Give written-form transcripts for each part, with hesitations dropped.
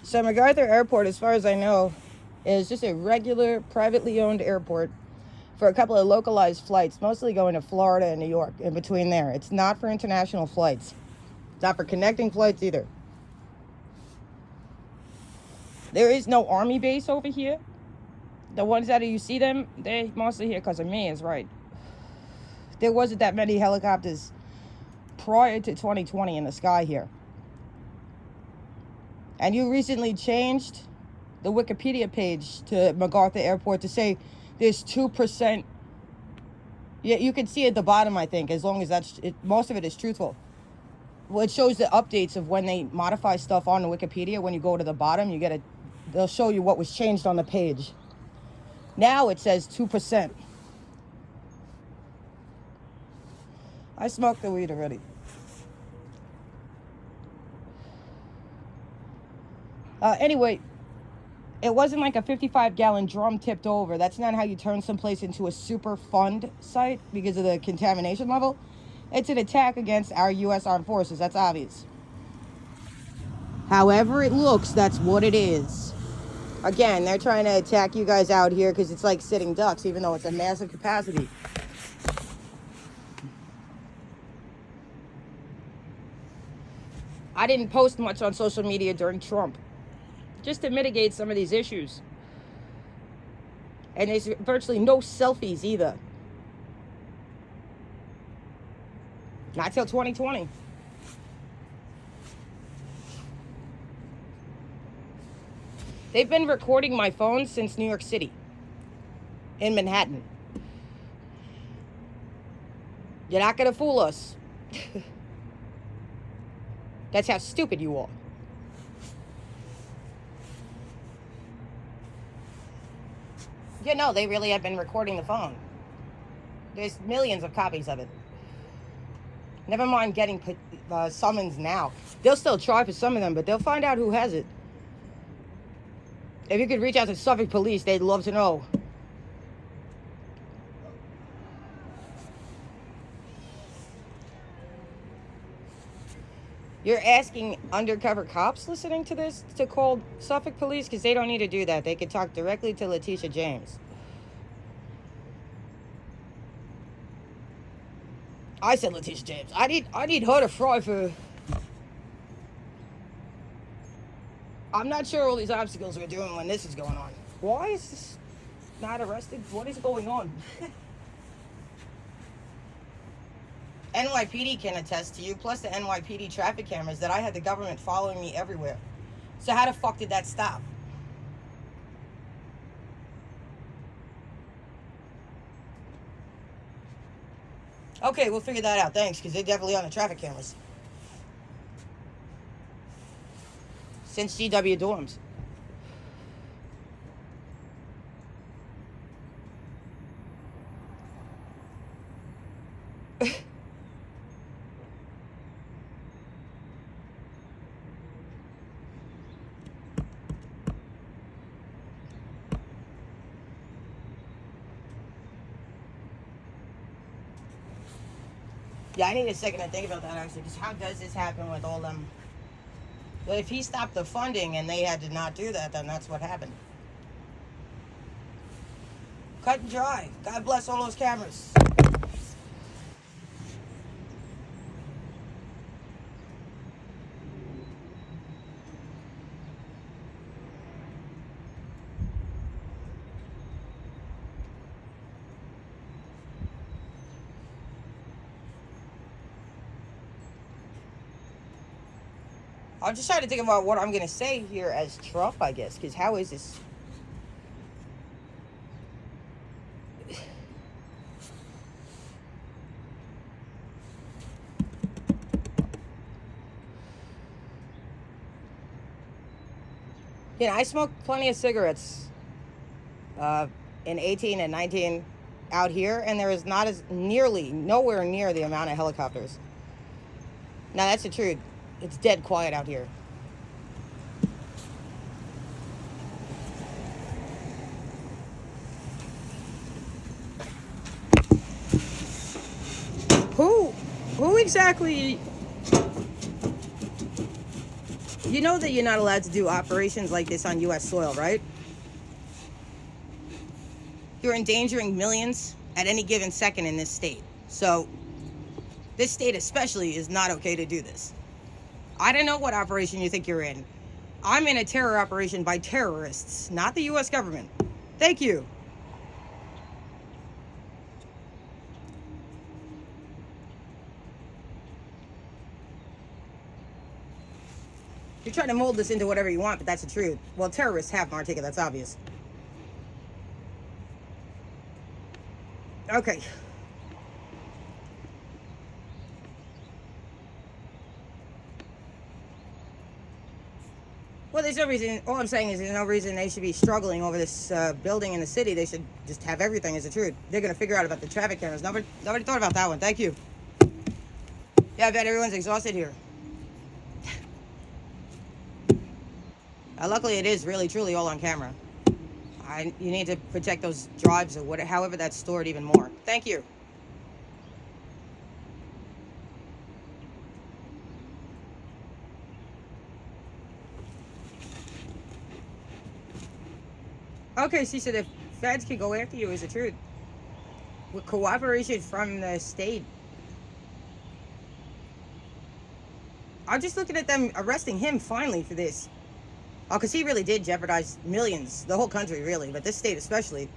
So MacArthur Airport, as far as I know, is just a regular privately owned airport for a couple of localized flights, mostly going to Florida and New York, in between there. It's not for international flights. It's not for connecting flights either. There is no Army base over here. The ones that you see them, they're mostly here because of me, is right. There wasn't that many helicopters prior to 2020 in the sky here. And you recently changed the Wikipedia page to MacArthur Airport to say there's 2%. Yeah, you can see at the bottom, I think, as long as that's it, most of it is truthful. Well, it shows the updates of when they modify stuff on the Wikipedia. When you go to the bottom, they'll show you what was changed on the page. Now it says 2%. I smoked the weed already. Anyway, it wasn't like a 55-gallon drum tipped over. That's not how you turn someplace into a super fund site because of the contamination level. It's an attack against our U.S. Armed Forces. That's obvious. However it looks, that's what it is. Again, they're trying to attack you guys out here because it's like sitting ducks, even though it's a massive capacity. I didn't post much on social media during Trump, just to mitigate some of these issues. And there's virtually no selfies either. Not till 2020. They've been recording my phone since New York City, in Manhattan. You're not going to fool us. That's how stupid you are. Yeah, no, they really have been recording the phone. There's millions of copies of it. Never mind getting summons now. They'll still try for some of them, but they'll find out who has it. If you could reach out to Suffolk Police, they'd love to know. You're asking undercover cops listening to this to call Suffolk Police? Because they don't need to do that. They could talk directly to Letitia James. I said Letitia James. I need her to fry for... I'm not sure all these obstacles we're doing when this is going on. Why is this not arrested? What is going on? NYPD can attest to you, plus the NYPD traffic cameras, that I had the government following me everywhere. So how the fuck did that stop? Okay, we'll figure that out. Thanks, because they're definitely on the traffic cameras. Since GW dorms. Yeah, I need a second to think about that, actually, because how does this happen with all them? But if he stopped the funding and they had to not do that, then that's what happened. Cut and dry. God bless all those cameras. I'm just trying to think about what I'm going to say here as Trump, I guess, because how is this? You know, I smoked plenty of cigarettes in 18 and 19 out here, and there is not as nowhere near the amount of helicopters. Now, that's the truth. It's dead quiet out here. Who exactly You know that you're not allowed to do operations like this on U.S. soil, right? You're endangering millions at any given second in this state. So, this state especially is not okay to do this. I don't know what operation you think you're in. I'm in a terror operation by terrorists, not the U.S. government. Thank you. You're trying to mold this into whatever you want, but that's the truth. Well, terrorists have Martika, that's obvious. Okay. Well, there's no reason. All I'm saying is there's no reason they should be struggling over this building in the city. They should just have everything as the truth. They're going to figure out about the traffic cameras. Nobody thought about that one. Thank you. Yeah, I bet everyone's exhausted here. Luckily, it is really, truly all on camera. You need to protect those drives or whatever, however that's stored even more. Thank you. Okay, see, so the feds can go after you is the truth. With cooperation from the state. I'm just looking at them arresting him finally for this. Oh, because he really did jeopardize millions, the whole country really, but this state especially.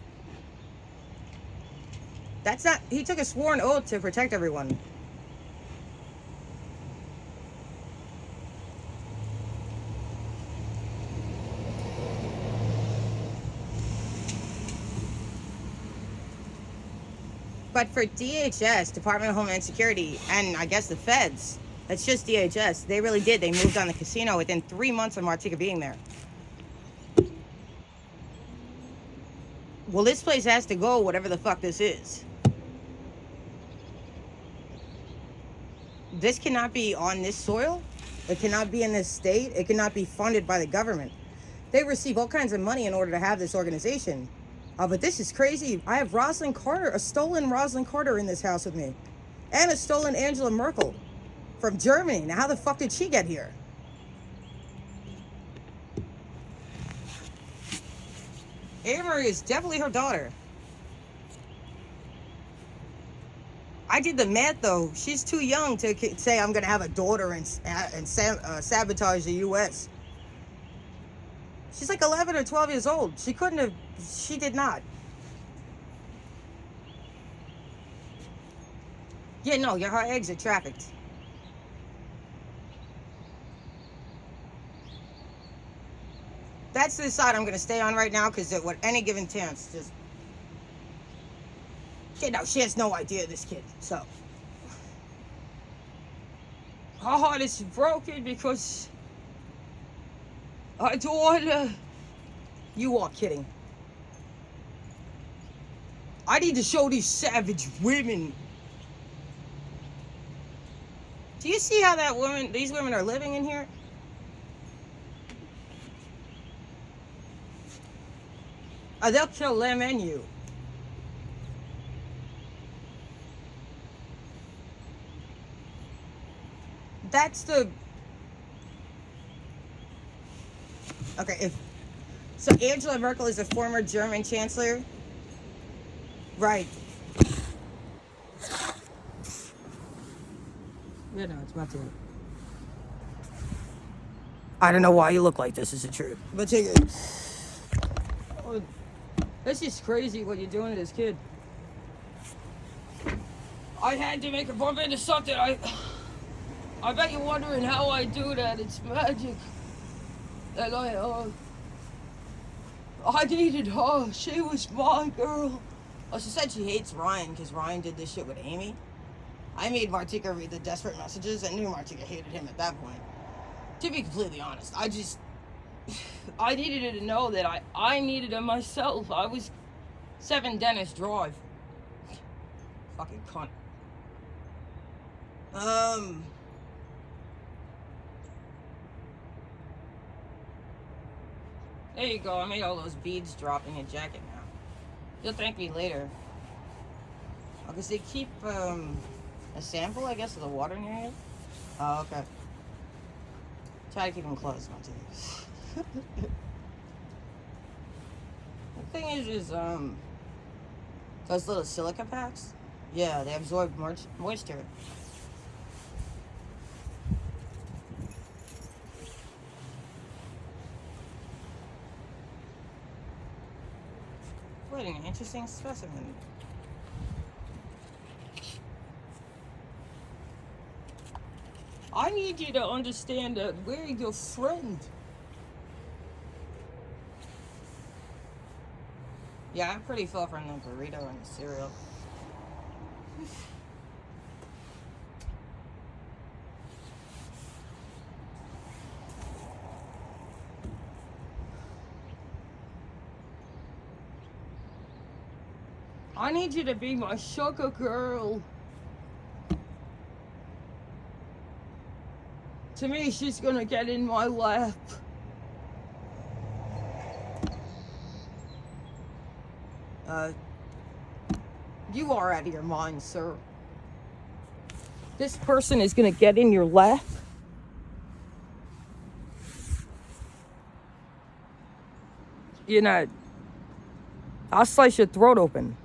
That's not, he took a sworn oath to protect everyone. But for DHS, Department of Homeland Security, and I guess the feds, that's just DHS, they really did. They moved on the casino within 3 months of Martika being there. Well, this place has to go, whatever the fuck this is. This cannot be on this soil. It cannot be in this state. It cannot be funded by the government. They receive all kinds of money in order to have this organization. But this is crazy. I have Rosalind Carter, a stolen Rosalind Carter in this house with me. And a stolen Angela Merkel from Germany. Now, how the fuck did she get here? Avery is definitely her daughter. I did the math, though. She's too young to say I'm going to have a daughter and sabotage the U.S. She's like 11 or 12 years old. She couldn't have... She did not. Yeah, no, her eggs are trafficked. That's the side I'm going to stay on right now, because at any given chance, just... You know, she has no idea, this kid, so... Her heart is broken because... I don't want to... You are kidding. I need to show these savage women. Do you see how these women are living in here? They'll kill them and you. That's the... Okay, so Angela Merkel is a former German chancellor. Right. Yeah, no, it's about to... I don't know why you look like this, is the truth. But take it. Oh, this is crazy what you're doing to this kid. I had to make a bump into something. I bet you're wondering how I do that. It's magic. And I needed her. She was my girl. Oh, she said she hates Ryan because Ryan did this shit with Amy. I made Martika read the desperate messages and knew Martika hated him at that point. To be completely honest, I needed her to know that I needed her myself. I was 7 Dennis Drive. Fucking cunt. There you go. I made all those beads drop in your jacket now. You'll thank me later. Because they keep a sample, I guess, of the water near you. Oh, okay. Try to keep them closed, not too. The thing is those little silica packs, yeah, they absorb moisture. What an interesting specimen. I need you to understand that we're your friend. Yeah, I'm pretty full from the burrito and the cereal. I need you to be my sugar girl. To me, she's gonna get in my lap. You are out of your mind, sir. This person is gonna get in your lap. You know, I'll slice your throat open.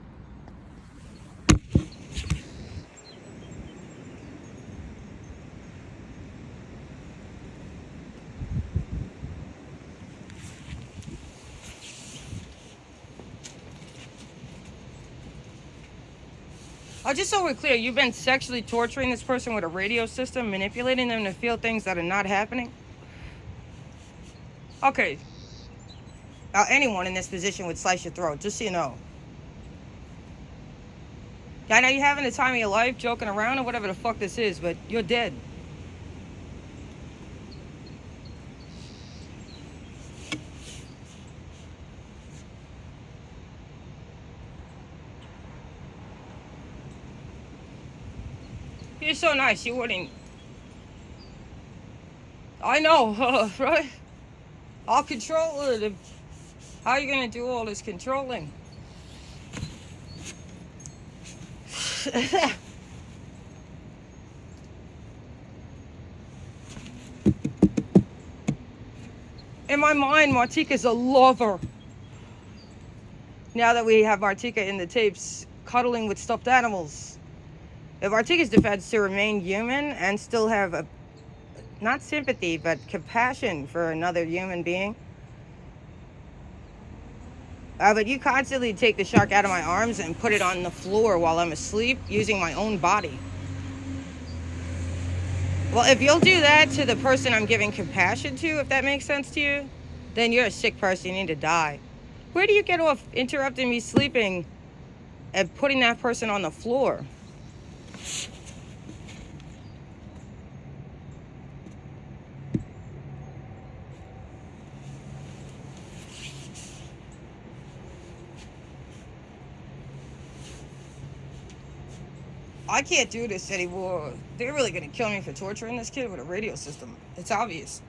Just so we're clear, you've been sexually torturing this person with a radio system, manipulating them to feel things that are not happening? Okay. Anyone in this position would slice your throat, just so you know. I know you're having the time of your life, joking around or whatever the fuck this is, but you're dead. You're so nice, you wouldn't. I know, right? I'll control it. How are you gonna do all this controlling? In my mind, Martika's a lover. Now that we have Martika in the tapes cuddling with stuffed animals. If Martika's defense to remain human and still have not sympathy, but compassion for another human being. But you constantly take the shark out of my arms and put it on the floor while I'm asleep using my own body. Well, if you'll do that to the person I'm giving compassion to, if that makes sense to you, then you're a sick person, you need to die. Where do you get off interrupting me sleeping and putting that person on the floor? I can't do this anymore. They're really gonna kill me for torturing this kid with a radio system. It's obvious.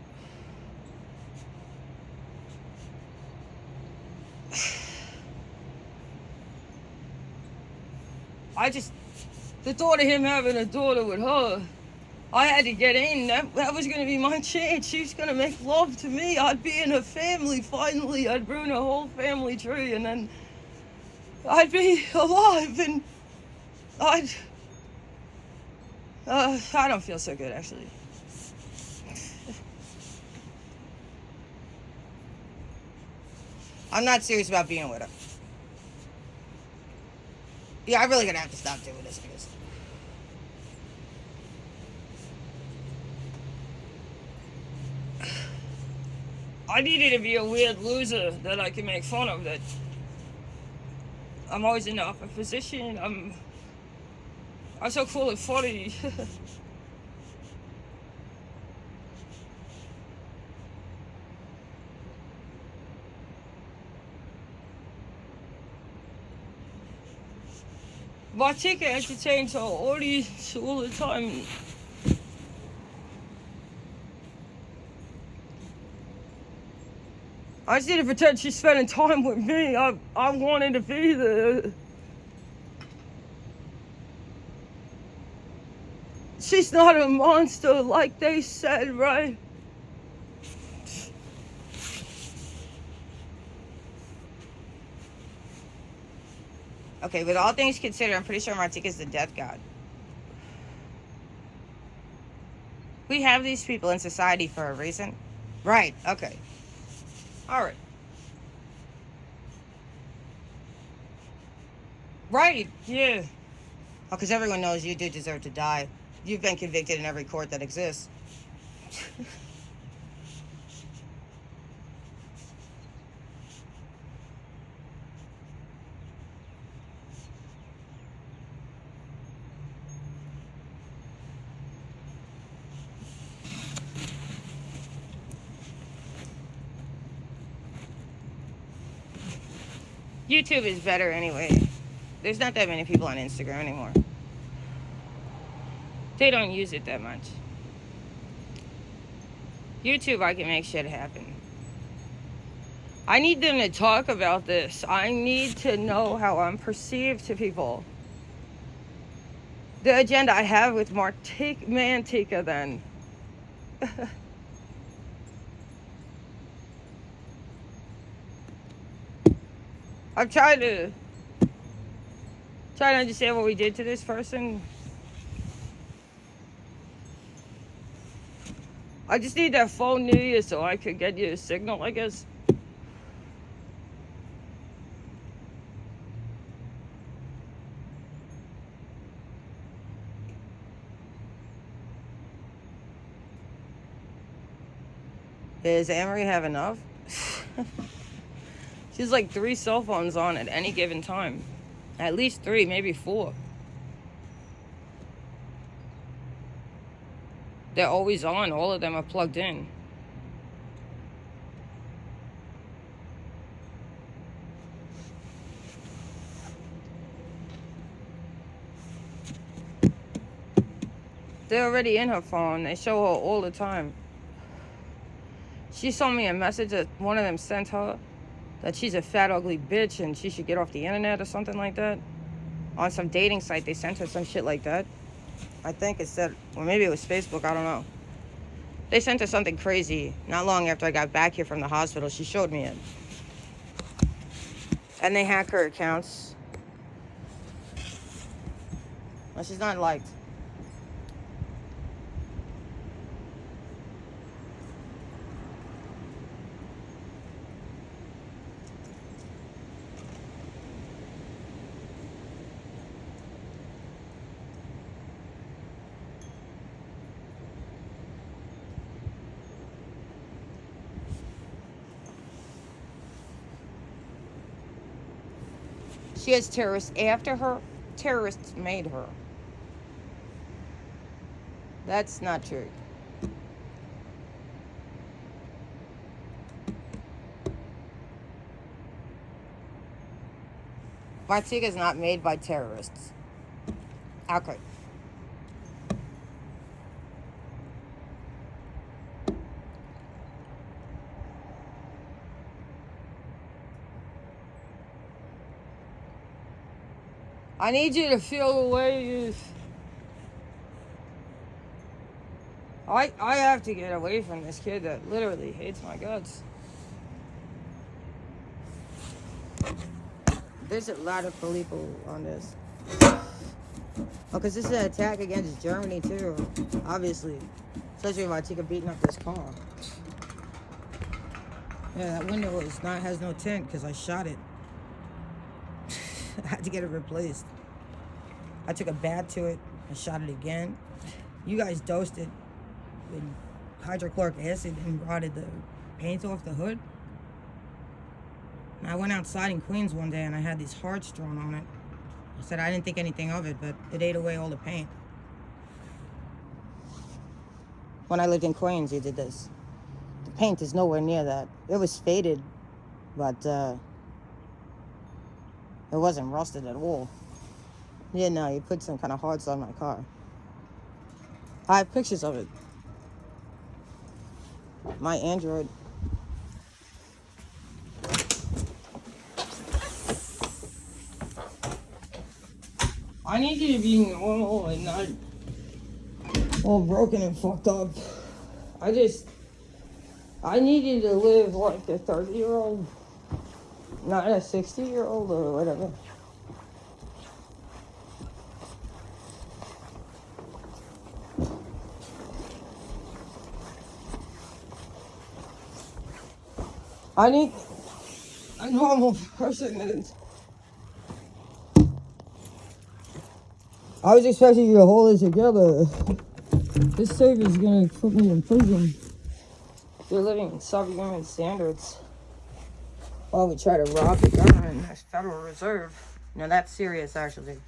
The thought of him having a daughter with her, I had to get in. That was gonna be my chance. She's gonna make love to me. I'd be in her family finally. I'd ruin her whole family tree, and then I'd be alive, and I don't feel so good, actually. I'm not serious about being with her. Yeah, I'm really gonna have to stop doing this, I guess. I needed to be a weird loser that I can make fun of, that I'm always in the upper position. I'm so cool and funny. Martika entertains her audience all the time. I just need to pretend she's spending time with me. I wanted to be there. She's not a monster like they said, right? Okay, with all things considered, I'm pretty sure Martika's the death god. We have these people in society for a reason. Right, okay. Alright. Right, yeah. Oh, because everyone knows you do deserve to die. You've been convicted in every court that exists. YouTube is better anyway. There's not that many people on Instagram anymore. They don't use it that much. YouTube, I can make shit happen. I need them to talk about this. I need to know how I'm perceived to people. The agenda I have with Mantika then. I'm trying to understand what we did to this person. I just need that phone near you so I could get you a signal, I guess. Does Amory have enough? She's like 3 cell phones on at any given time. At least 3, maybe 4. They're always on. All of them are plugged in. They're already in her phone. They show her all the time. She saw me a message that one of them sent her that she's a fat, ugly bitch and she should get off the internet or something like that. On some dating site, they sent her some shit like that. I think it said, or maybe it was Facebook, I don't know. They sent her something crazy. Not long after I got back here from the hospital, she showed me it. And they hack her accounts. Well, she's not liked. She has terrorists after her. Terrorists made her. That's not true. Martika is not made by terrorists. Okay. I need you to feel the way you... I have to get away from this kid that literally hates my guts. There's a lot of people on this. Oh, because this is an attack against Germany too, obviously. Especially if Martika beating up this car. Yeah, that window has no tint because I shot it. I had to get it replaced. I took a bat to it. I shot it again. You guys dosed it with hydrochloric acid and rotted the paint off the hood. And I went outside in Queens one day and I had these hearts drawn on it. I said I didn't think anything of it, but it ate away all the paint. When I lived in Queens, you did this. The paint is nowhere near that. It was faded, but it wasn't rusted at all. Yeah, no, you put some kind of hearts on my car. I have pictures of it. My Android. I need you to be normal and not all broken and fucked up. I need you to live like a 30-year-old, not a 60-year-old or whatever. I need a normal person. And I was expecting you to hold it together. This safe is gonna put me in prison. You're living in subhuman standards. While we try to rob the government, that's Federal Reserve. No, that's serious, actually.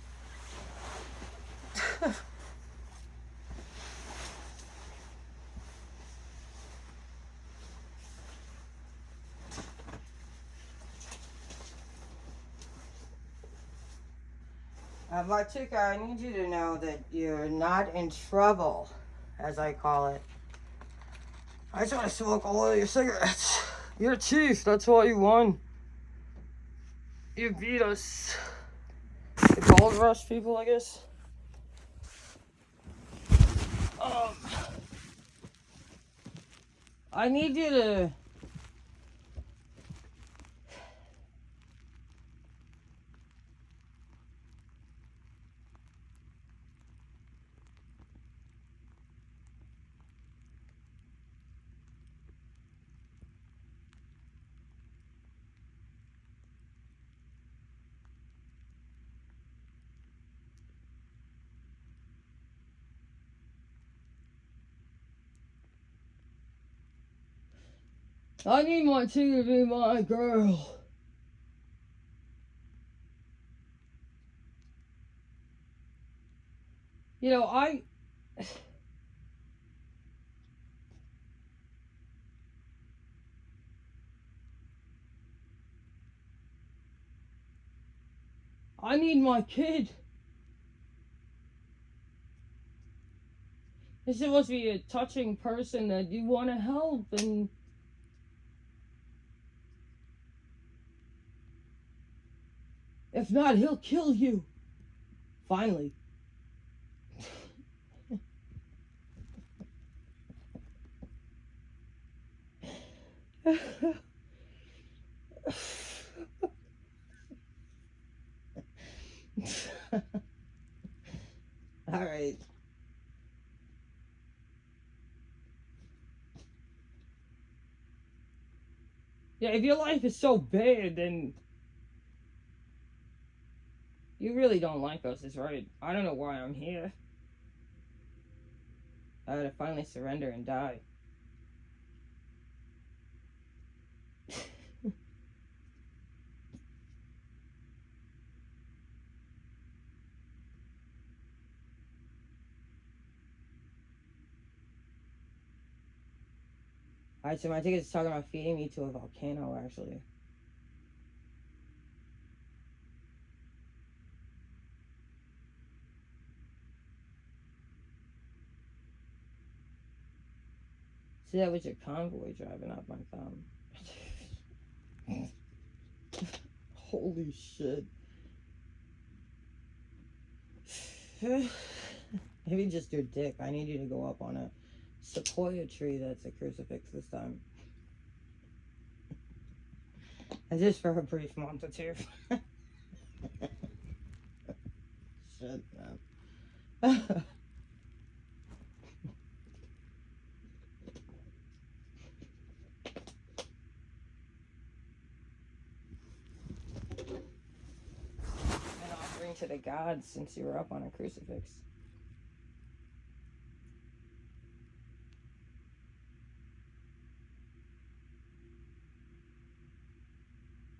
Martika, I need you to know that you're not in trouble, as I call it. I try to smoke all of your cigarettes. You're chief, that's why you won. You beat us. The gold rush people, I guess. I need you to... I need Martina to be my girl. You know, I need my kid. This supposed to be a touching person that you want to help, and if not, he'll kill you. Finally. All right. Yeah, if your life is so bad, then you really don't like us, is right. I don't know why I'm here. I had to finally surrender and die. Alright, so my ticket's talking about feeding me to a volcano, actually. See, that was your convoy driving up my thumb. Holy shit. Maybe just your dick. I need you to go up on a sequoia tree that's a crucifix this time. And just for a brief month or two. Shit, man. An offering to the gods since you were up on a crucifix.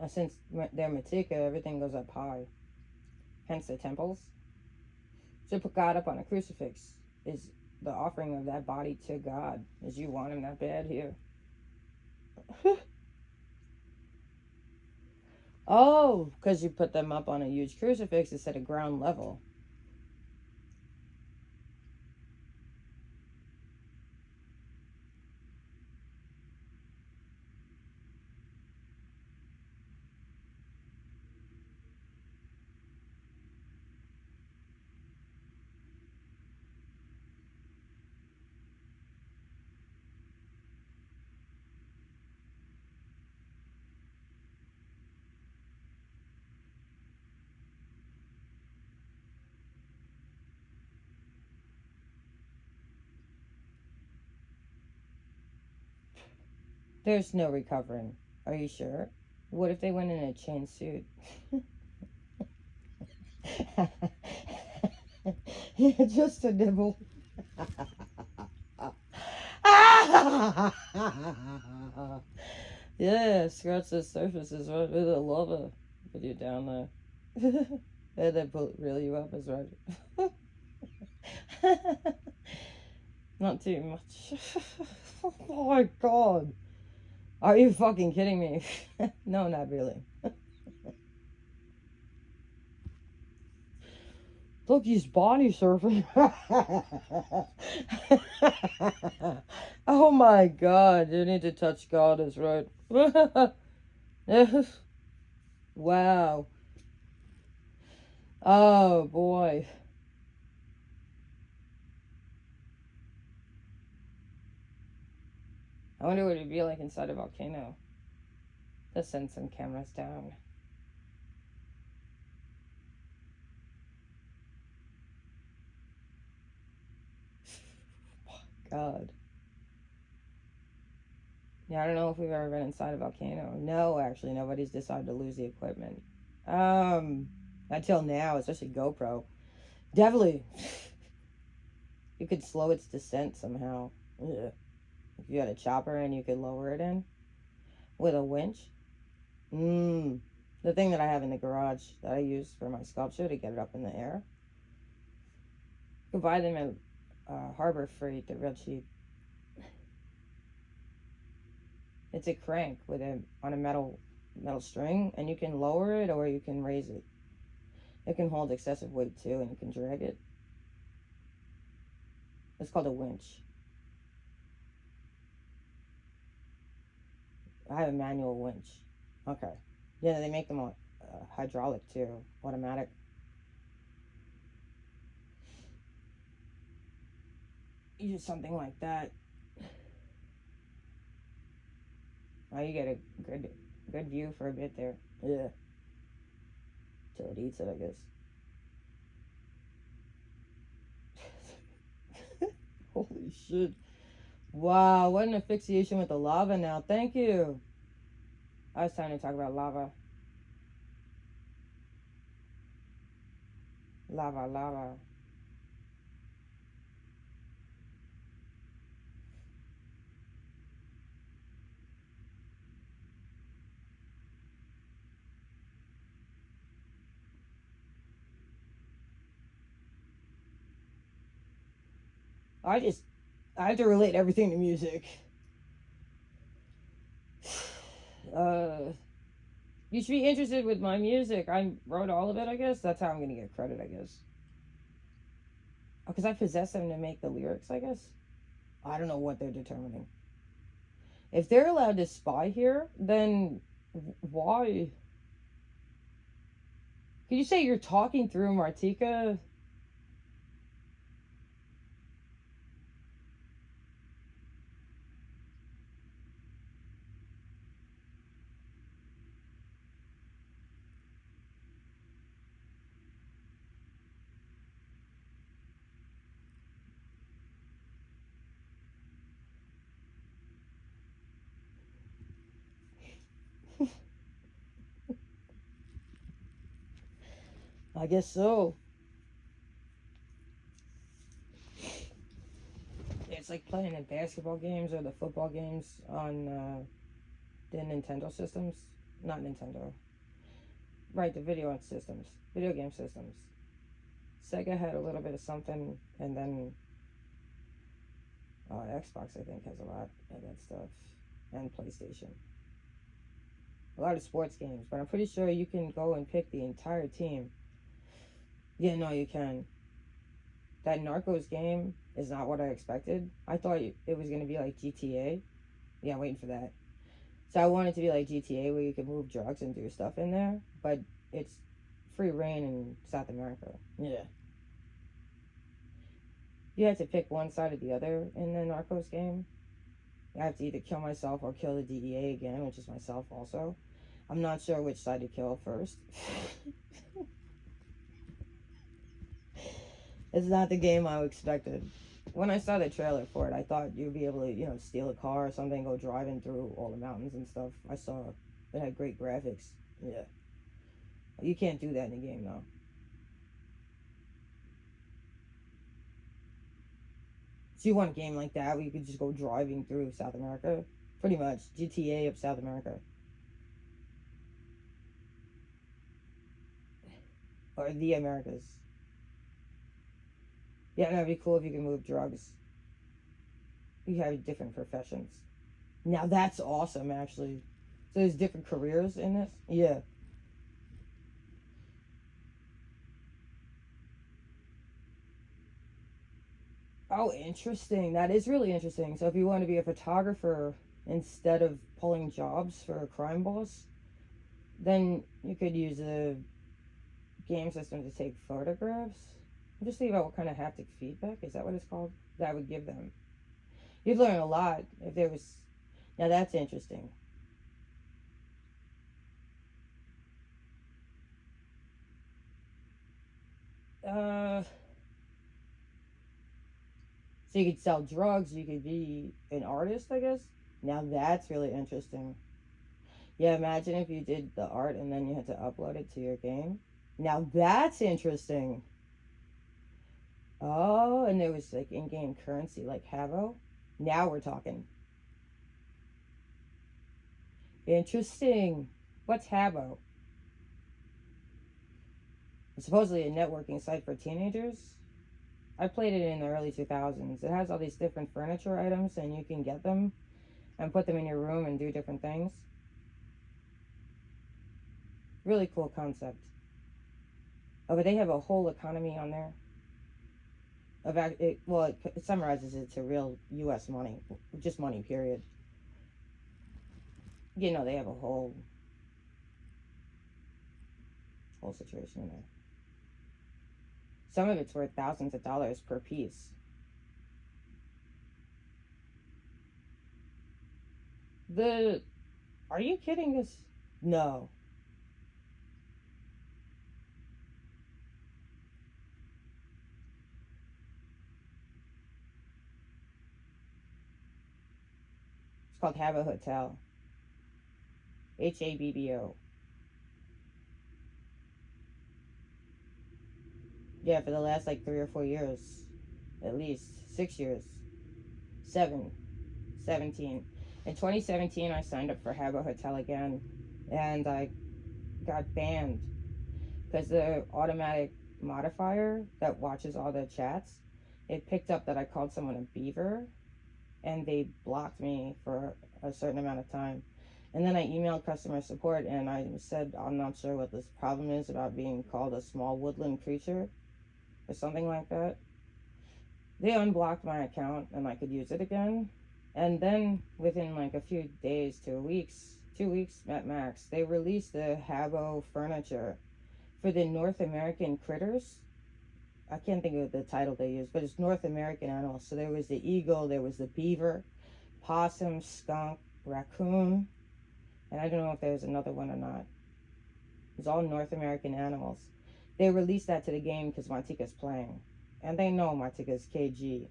Since they're Matika, everything goes up high. Hence the temples. So put God up on a crucifix is the offering of that body to God. Is you want him that bad here. Oh, because you put them up on a huge crucifix instead of ground level. There's no recovering. Are you sure? What if they went in a chain suit? Yeah, just a nibble. Yeah, scratch the surfaces right with a lava. Put you down there. And then reel you up is right. Not too much. Oh my god. Are you fucking kidding me? No, not really. Look, he's body surfing. Oh my god, you need to touch God is right. Wow. Oh boy. I wonder what it'd be like inside a volcano. Let's send some cameras down. God. Yeah, I don't know if we've ever been inside a volcano. No, actually, nobody's decided to lose the equipment. Um, until now, especially GoPro. Definitely, you could slow its descent somehow. Ugh. If you had a chopper and you could lower it in with a winch. Mmm. The thing that I have in the garage that I use for my sculpture to get it up in the air. You can buy them at Harbor Freight. They're real cheap. It's a crank with a on a metal string, and you can lower it or you can raise it. It can hold excessive weight too, and you can drag it. It's called a winch. I have a manual winch. Okay. Yeah, they make them hydraulic too, automatic. You do something like that. Now you get a good view for a bit there. Yeah. Till it eats it, I guess. Holy shit. Wow, what an asphyxiation with the lava now. Thank you. I was trying to talk about lava. Lava, lava. I just, I have to relate everything to music. Uh, you should be interested with my music. I wrote all of it, I guess. That's how I'm gonna get credit, I guess. Because I possess them to make the lyrics, I guess. I don't know what they're determining. If they're allowed to spy here, then why? Can you say you're talking through Martika? I guess so. It's like playing the basketball games or the football games on the Nintendo systems. Not Nintendo. Right, the video game systems. Sega had a little bit of something, and then Xbox, I think, has a lot of that stuff, and PlayStation. A lot of sports games, but I'm pretty sure you can go and pick the entire team. Yeah, no, you can. That Narcos game is not what I expected. I thought it was going to be like GTA. Yeah, I'm waiting for that. So I wanted it to be like GTA where you could move drugs and do stuff in there, but it's free reign in South America. Yeah. You have to pick one side or the other in the Narcos game. I have to either kill myself or kill the DEA again, which is myself also. I'm not sure which side to kill first. It's not the game I expected. When I saw the trailer for it, I thought you'd be able to, steal a car or something, go driving through all the mountains and stuff. I saw it had great graphics. Yeah. You can't do that in the game, though. So you want a game like that where you could just go driving through South America? Pretty much. GTA of South America. Or the Americas. Yeah, no, it'd be cool if you can move drugs. You have different professions. Now that's awesome, actually. So there's different careers in this? Yeah. Oh, interesting. That is really interesting. So if you want to be a photographer instead of pulling jobs for a crime boss, then you could use a game system to take photographs. I'm just thinking about what kind of haptic feedback, is that what it's called? That would give them. You'd learn a lot if there was. Now that's interesting. Uh, so you could sell drugs. You could be an artist, I guess. Now that's really interesting. Yeah, imagine if you did the art and then you had to upload it to your game. Now that's interesting. Oh, and there was like in-game currency like Havo. Now we're talking. Interesting. What's Havo? It's supposedly a networking site for teenagers. I played it in the early 2000s. It has all these different furniture items and you can get them and put them in your room and do different things. Really cool concept. Oh, but they have a whole economy on there. It summarizes it to real U.S. money, just money, period. They have a whole situation in there. Some of it's worth thousands of dollars per piece. The Are you kidding us? No. It's called Habbo Hotel. Habbo. Yeah, for the last like 3 or 4 years, at least 6 years, seven, 17. In 2017, I signed up for Habbo Hotel again, and I got banned because the automatic modifier that watches all the chats, it picked up that I called someone a beaver, and they blocked me for a certain amount of time. And then I emailed customer support and I said I'm not sure what this problem is about being called a small woodland creature or something like that. They unblocked my account and I could use it again. And then within like a few days to weeks, 2 weeks at max, they released the Habbo furniture for the North American critters. I can't think of the title they used, but it's North American animals. So there was the eagle, there was the beaver, possum, skunk, raccoon, and I don't know if there's another one or not. It's all North American animals. They released that to the game because Martika's playing, and they know Martika's KG.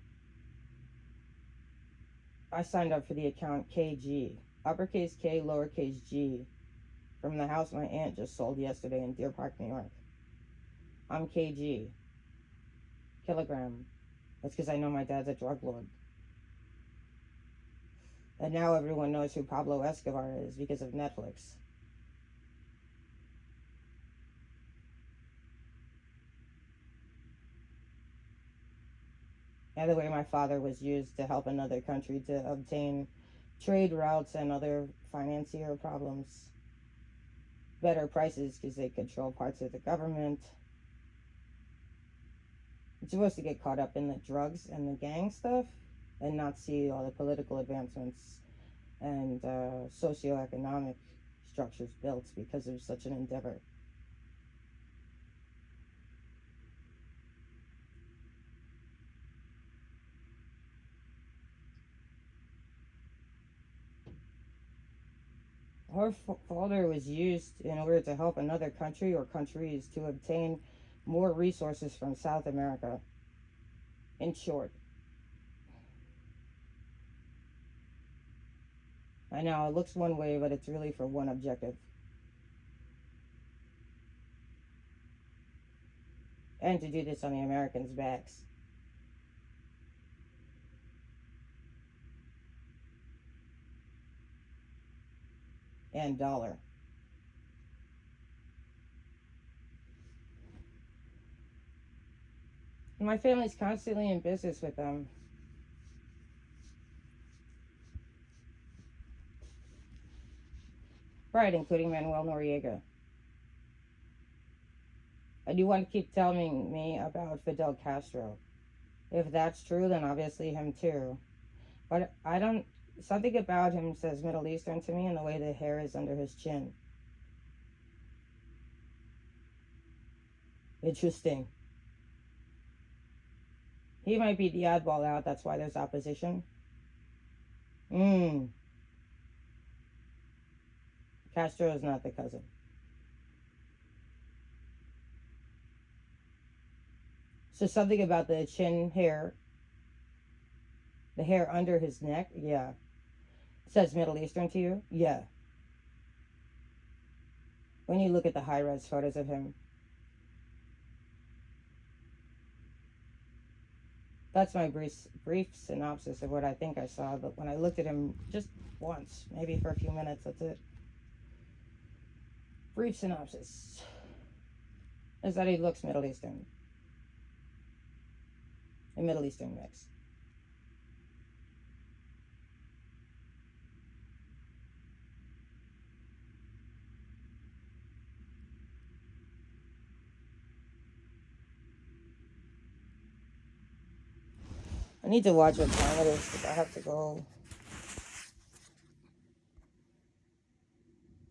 I signed up for the account KG, uppercase K, lowercase G, from the house my aunt just sold yesterday in Deer Park, New York. I'm KG, kilogram. That's because I know my dad's a drug lord. And now everyone knows who Pablo Escobar is because of Netflix. And the way my father was used to help another country to obtain trade routes and other financier problems. Better prices because they control parts of the government. You're supposed to get caught up in the drugs and the gang stuff and not see all the political advancements and socioeconomic structures built because of such an endeavor. Her father was used in order to help another country or countries to obtain more resources from South America. In short, I know it looks one way, but it's really for one objective. And to do this on the Americans' backs. And dollar. My family's constantly in business with them. Right, including Manuel Noriega. And you want to keep telling me about Fidel Castro. If that's true, then obviously him too. But I don't. Something about him says Middle Eastern to me, and the way the hair is under his chin. Interesting. He might be the oddball out. That's why there's opposition. Hmm. Castro is not the cousin. So something about the chin hair, the hair under his neck. Yeah. Says Middle Eastern to you. Yeah. When you look at the high-res photos of him. That's my brief synopsis of what I think I saw. But when I looked at him just once, maybe for a few minutes, that's it. Brief synopsis is that he looks Middle Eastern. A Middle Eastern mix. I need to watch what time it is because I have to go.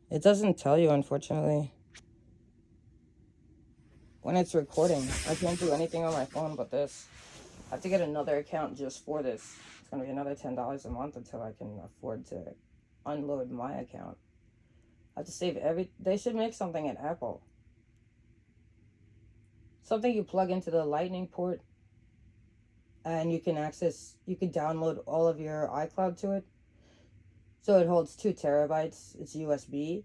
It doesn't tell you, unfortunately. When it's recording, I can't do anything on my phone but this. I have to get another account just for this. It's going to be another $10 a month until I can afford to unload my account. I have to save They should make something at Apple. Something you plug into the lightning port and you can download all of your iCloud to it. So it holds 2 terabytes. It's USB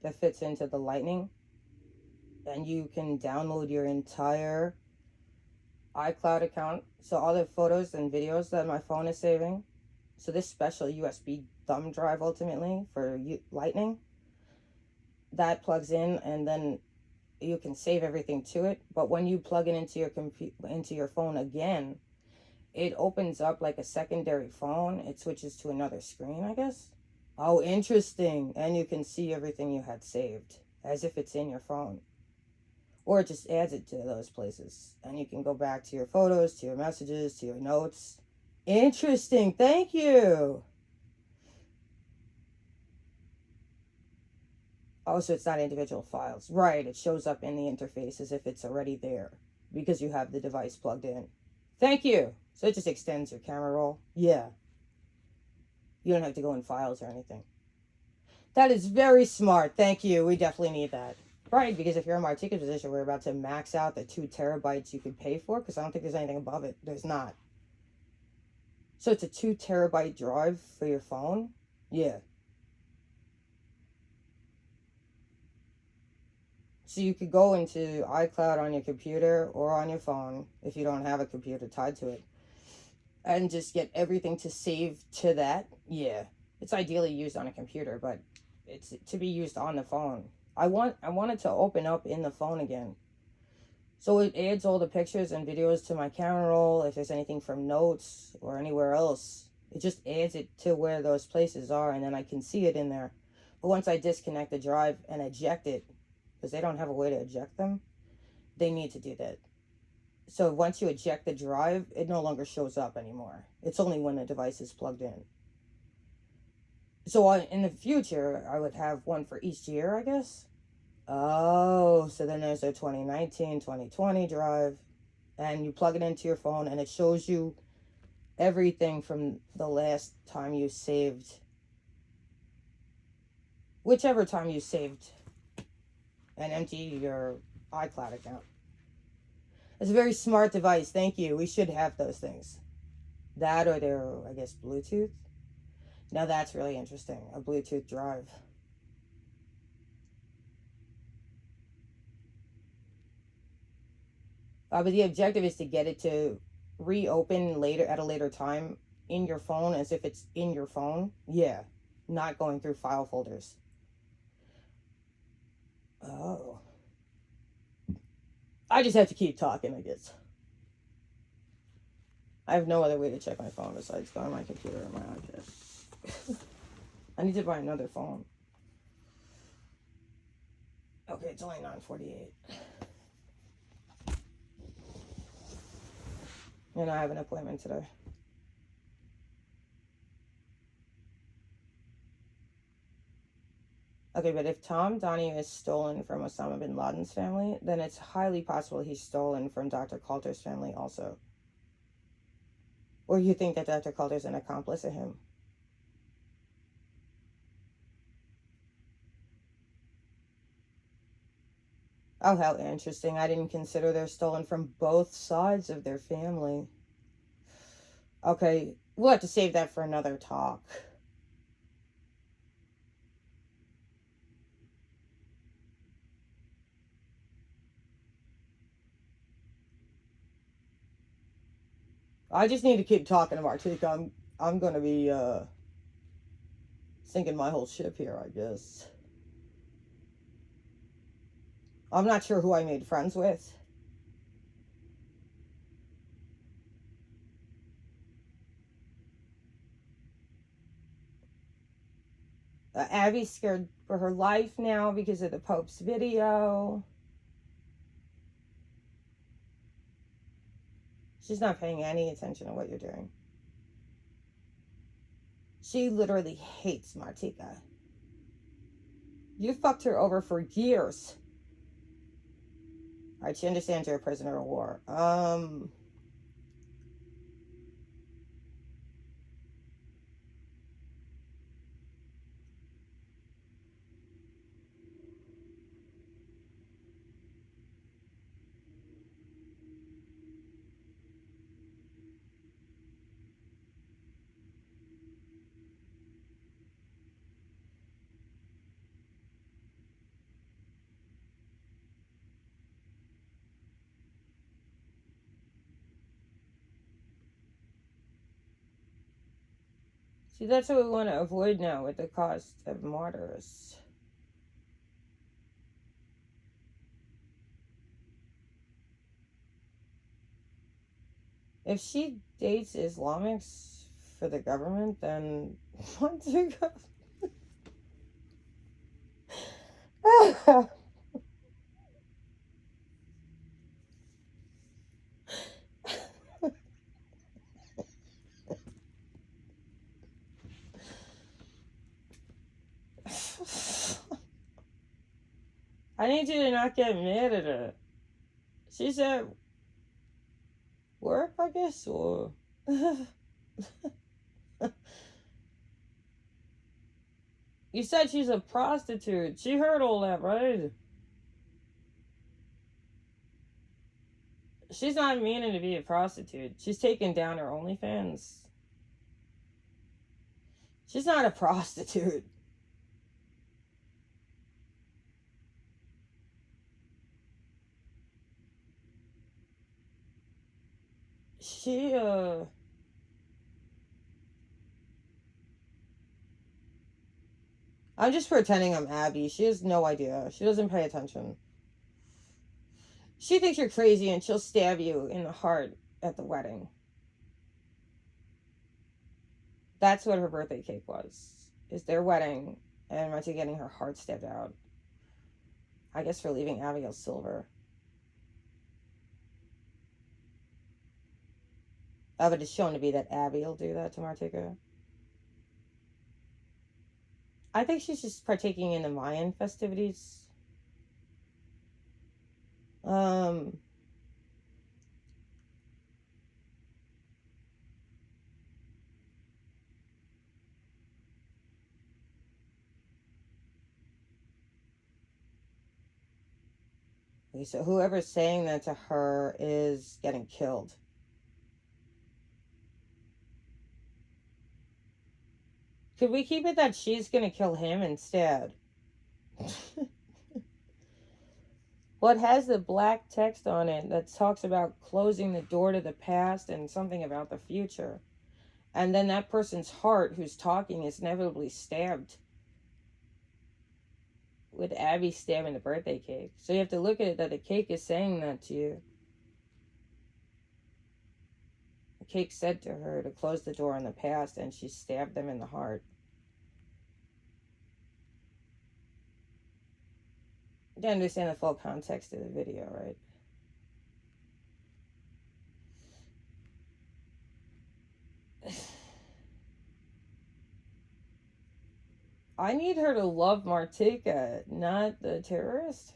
that fits into the lightning. And you can download your entire iCloud account. So all the photos and videos that my phone is saving. So this special USB thumb drive ultimately for lightning, that plugs in and then you can save everything to it. But when you plug it into your phone again, it opens up like a secondary phone. It switches to another screen, I guess. Oh, interesting. And you can see everything you had saved as if it's in your phone. Or it just adds it to those places. And you can go back to your photos, to your messages, to your notes. Interesting. Thank you. Oh, so it's not individual files. Right. It shows up in the interface as if it's already there because you have the device plugged in. Thank you. So it just extends your camera roll. Yeah. You don't have to go in files or anything. That is very smart. Thank you. We definitely need that. Right, because if you're in my ticket position, we're about to max out the 2 terabytes you could pay for, because I don't think there's anything above it. There's not. So it's a 2 terabyte drive for your phone? Yeah. So you could go into iCloud on your computer or on your phone, if you don't have a computer tied to it, and just get everything to save to that. Yeah. It's ideally used on a computer, but it's to be used on the phone. I want it to open up in the phone again. So it adds all the pictures and videos to my camera roll. If there's anything from notes or anywhere else, it just adds it to where those places are, and then I can see it in there. But once I disconnect the drive and eject it, because they don't have a way to eject them, they need to do that. So once you eject the drive, it no longer shows up anymore. It's only when the device is plugged in. So in the future, I would have one for each year, I guess. Oh, so then there's a 2019, 2020 drive, and you plug it into your phone, and it shows you everything from the last time you saved, whichever time you saved and empty your iCloud account. It's a very smart device. Thank you. We should have those things. That or their, I guess, Bluetooth. Now that's really interesting. A Bluetooth drive. But the objective is to get it to reopen later at a later time in your phone as if it's in your phone. Yeah. Not going through file folders. Oh. I just have to keep talking, I guess. I have no other way to check my phone besides going on my computer or my iPad. I need to buy another phone. Okay, it's only 9:48. And I have an appointment today. Okay, but if Tom Donahue is stolen from Osama bin Laden's family, then it's highly possible he's stolen from Dr. Coulter's family also. Or you think that Dr. Coulter's an accomplice of him? Oh, how interesting. I didn't consider they're stolen from both sides of their family. Okay, we'll have to save that for another talk. I just need to keep talking to Martika. I'm going to be sinking my whole ship here, I guess. I'm not sure who I made friends with. Abby's scared for her life now because of the Pope's video. She's not paying any attention to what you're doing. She literally hates Martika. You fucked her over for years. Alright, she understands you're a prisoner of war. See, that's what we want to avoid now with the cost of martyrs. If she dates Islamics for the government, then what do you go? I need you to not get mad at her. She's at work, I guess, or you said she's a prostitute. She heard all that, right? She's not meaning to be a prostitute. She's taking down her OnlyFans. She's not a prostitute. She, I'm just pretending I'm Abby. She has no idea. She doesn't pay attention. She thinks you're crazy and she'll stab you in the heart at the wedding. That's what her birthday cake was. Is their wedding and Marty getting her heart stabbed out. I guess for leaving Abigail Silver. But it's shown to be that Abby will do that to Martika. I think she's just partaking in the Mayan festivities. Okay, so whoever's saying that to her is getting killed. Could we keep it that she's gonna kill him instead? What has the black text on it that talks about closing the door to the past and something about the future? And then that person's heart who's talking is inevitably stabbed with Abby stabbing the birthday cake. So you have to look at it that the cake is saying that to you. The cake said to her to close the door on the past, and she stabbed them in the heart. You understand the full context of the video, right? I need her to love Martika, not the terrorist.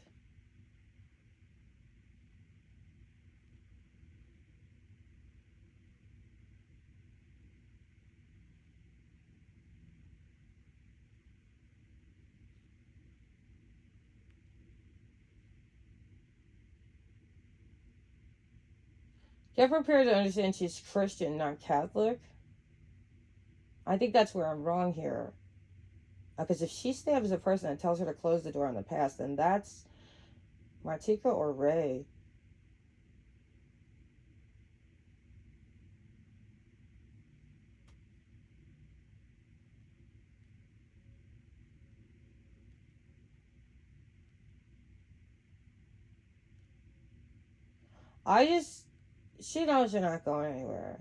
Get prepared to understand she's Christian, not Catholic. I think that's where I'm wrong here. Because if she stabs a person and tells her to close the door on the past, then that's Martika or Ray. She knows you're not going anywhere.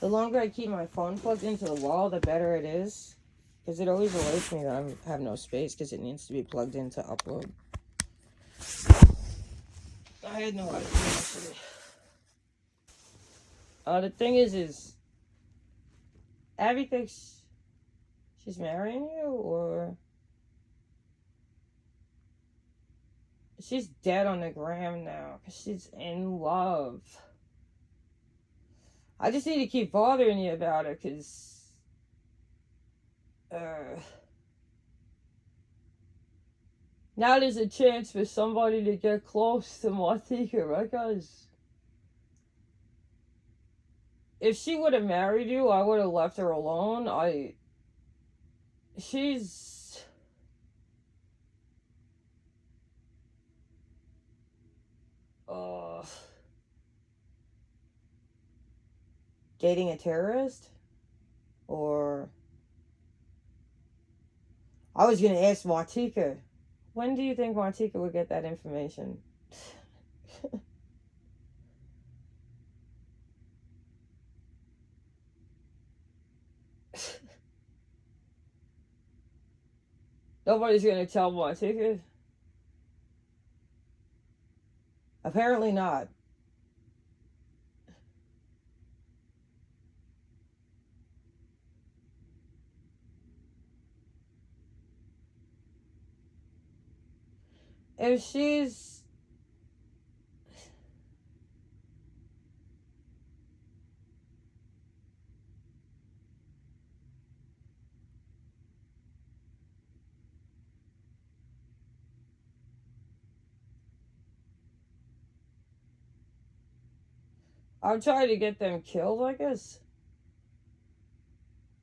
The longer I keep my phone plugged into the wall, the better it is. Because it always alerts me that I have no space because it needs to be plugged in to upload. I had no idea actually. The thing is Abby thinks she's marrying you, or she's dead on the gram now because she's in love. I just need to keep bothering you about it because now there's a chance for somebody to get close to Martika, right, guys? If she would have married you, I would have left her alone. She's dating a terrorist? Or I was gonna ask Martika, when do you think Martika would get that information? Nobody's gonna tell Martika? Apparently not. If she's I'm trying to get them killed, I guess.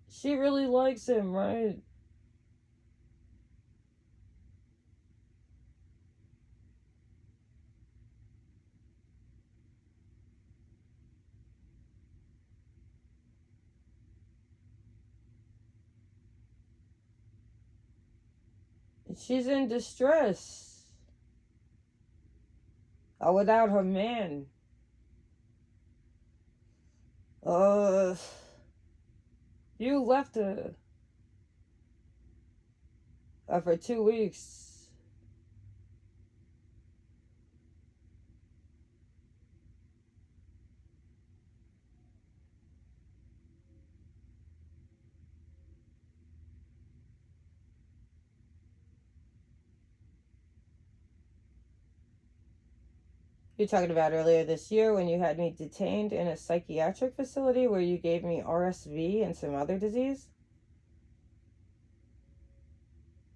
She really likes him, right? She's in distress. Without her man. You left her for 2 weeks. You're talking about earlier this year when you had me detained in a psychiatric facility where you gave me RSV and some other disease?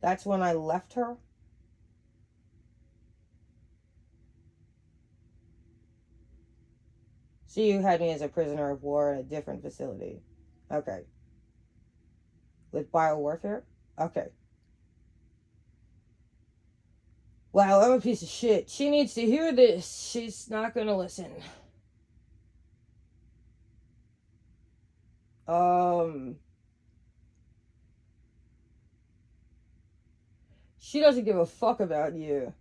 That's when I left her? So you had me as a prisoner of war in a different facility. Okay. With biowarfare? Okay. Wow, I'm a piece of shit. She needs to hear this. She's not gonna listen. She doesn't give a fuck about you.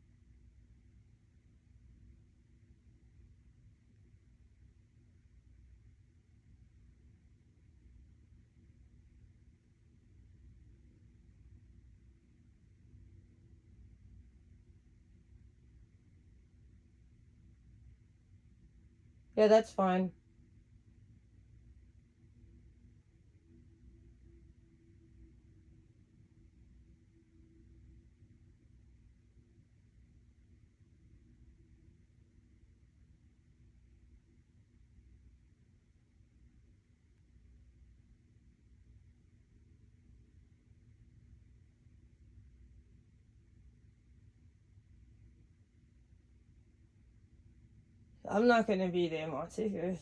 Yeah, that's fine. I'm not gonna be there, Monty.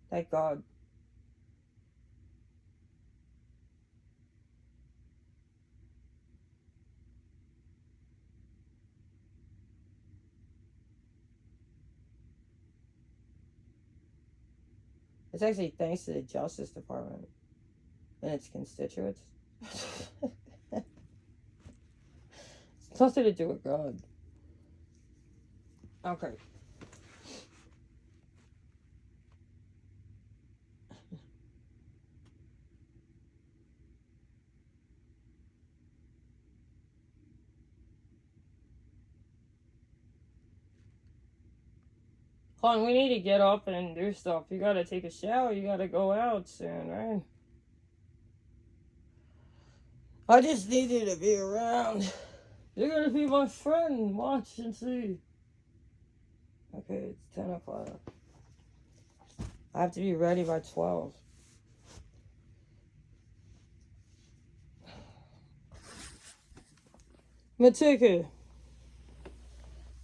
Thank God. It's actually thanks to the Justice Department and its constituents. It's nothing to do with God. Okay. Hon, we need to get up and do stuff. You gotta take a shower. You gotta go out soon, right? I just need you to be around. You're gonna be my friend. Watch and see. Okay, it's 10 o'clock. I have to be ready by 12. Matika,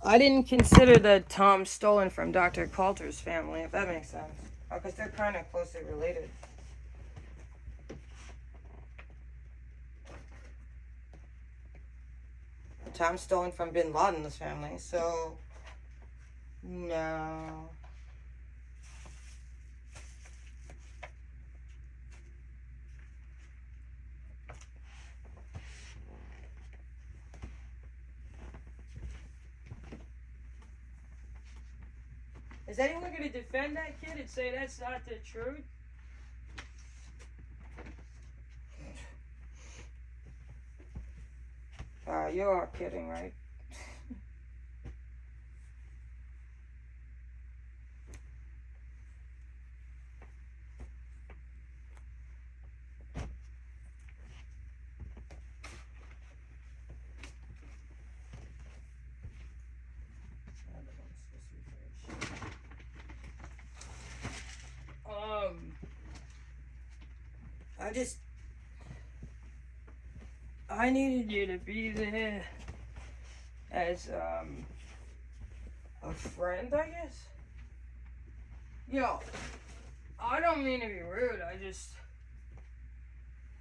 I didn't consider that Tom stolen from Dr. Coulter's family, if that makes sense. Because they're kind of closely related. Tom stolen from Bin Laden's family, so no. Is anyone going to defend that kid and say that's not the truth? You are kidding, right? I needed you to be there as, a friend, I guess? Yo, I don't mean to be rude,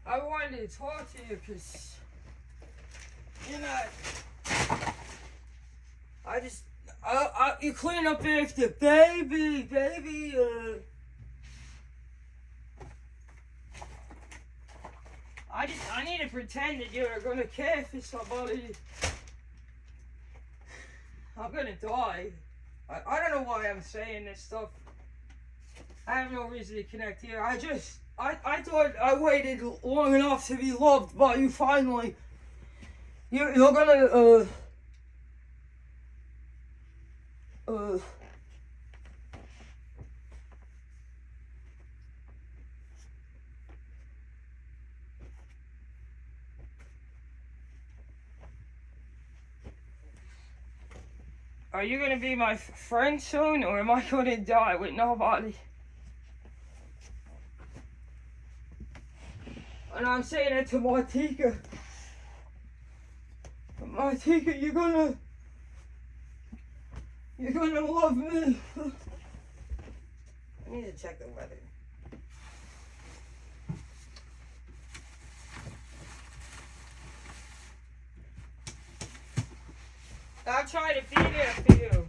I wanted to talk to you because, you know, you clean up after baby, I need to pretend that you're gonna care for somebody. I'm gonna die. I don't know why I'm saying this stuff. I have no reason to connect here. I thought I waited long enough to be loved by you finally. You're gonna, are you gonna be my friend soon, or am I gonna die with nobody? And I'm saying it to Martika. Martika, you're gonna love me. I need to check the weather. I'll try to be there for you.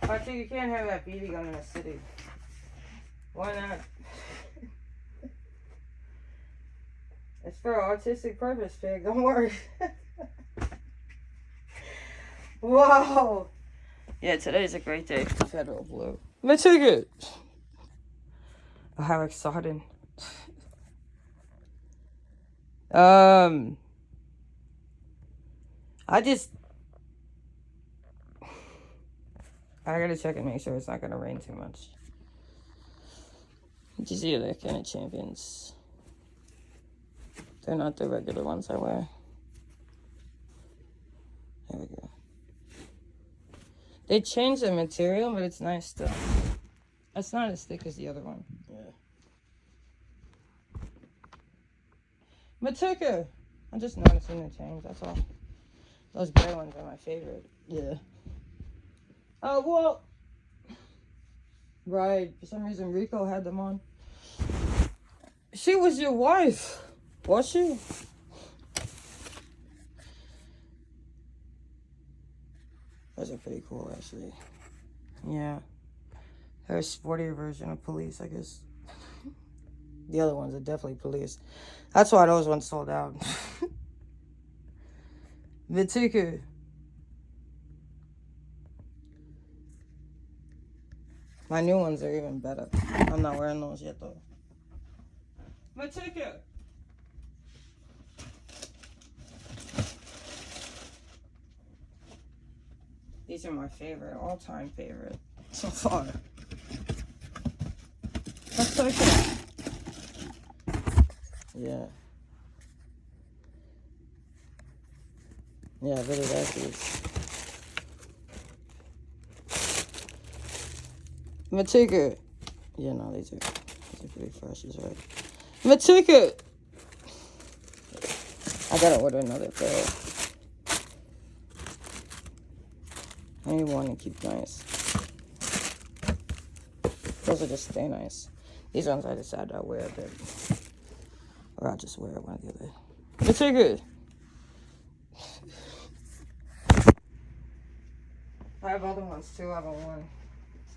I think you can't have that BB gun in the city. Why not? It's for artistic purpose, Pig. Don't worry. Whoa. Yeah, today's a great day for Federal Blue. Let's take it. Oh, how exciting. I gotta check and make sure it's not gonna rain too much. Did you see the kind of champions? They're not the regular ones I wear. There we go. They changed the material, but it's nice still. It's not as thick as the other one. Yeah. Matika! I'm just noticing the change, that's all. Those gray ones are my favorite. Yeah. Oh, well. Right. For some reason, Rico had them on. She was your wife. Was she? Those are pretty cool, actually. Yeah. Her sportier version of police, I guess. The other ones are definitely police. That's why those ones sold out. Vitika. My new ones are even better. I'm not wearing those yet, though. Vitika. These are my favorite, all-time favorite so far. Vitika. Yeah. Yeah, really like these. Matika. Yeah, no, these are pretty fresh, is right. Matika. I gotta order another pair. I need one to keep nice. Those will just stay nice. These ones I decided I'll wear a bit. Or I'll just wear one or the other. Matika. I have other ones too, I haven't worn.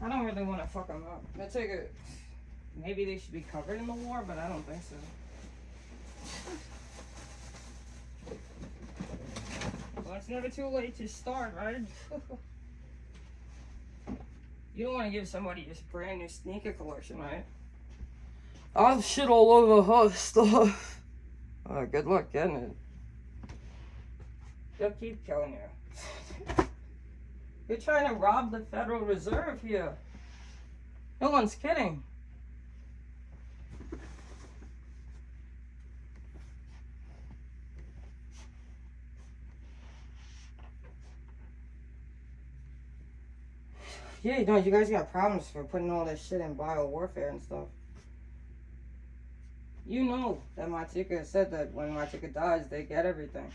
I don't really want to fuck them up. Matika. Maybe they should be covered in the war, but I don't think so. Well, it's never too late to start, right? You don't want to give somebody your brand new sneaker collection, right? I'll shit all over her stuff. Good luck getting it. They'll keep killing you. You're trying to rob the Federal Reserve here. No one's kidding. Yeah, no, you guys got problems for putting all this shit in bio-warfare and stuff. You know that Matika said that when Matika dies, they get everything.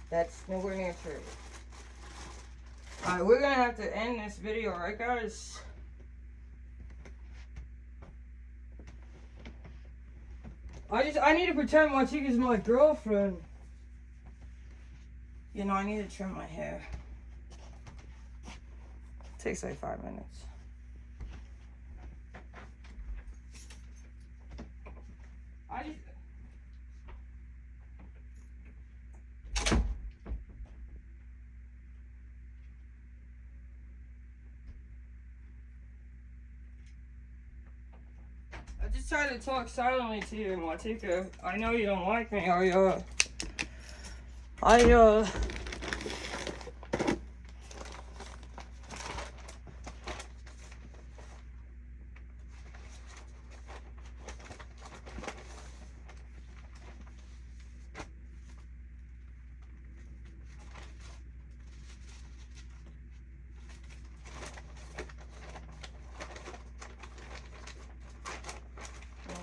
That's nowhere near true. Alright, we're gonna have to end this video, right, guys? I need to pretend Matika's my girlfriend. You know, I need to trim my hair. It takes like 5 minutes. I just try to talk silently to you, Matika. I know you don't like me.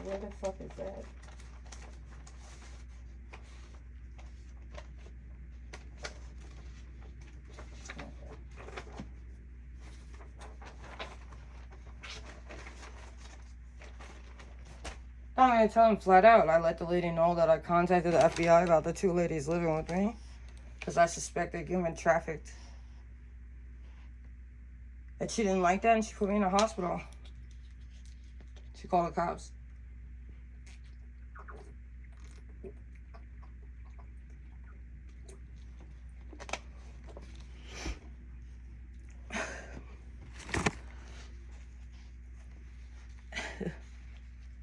Where the fuck is that? I'm going to tell him flat out. I let the lady know that I contacted the FBI about the 2 ladies living with me because I suspect they're human trafficked. And she didn't like that and she put me in a hospital. She called the cops.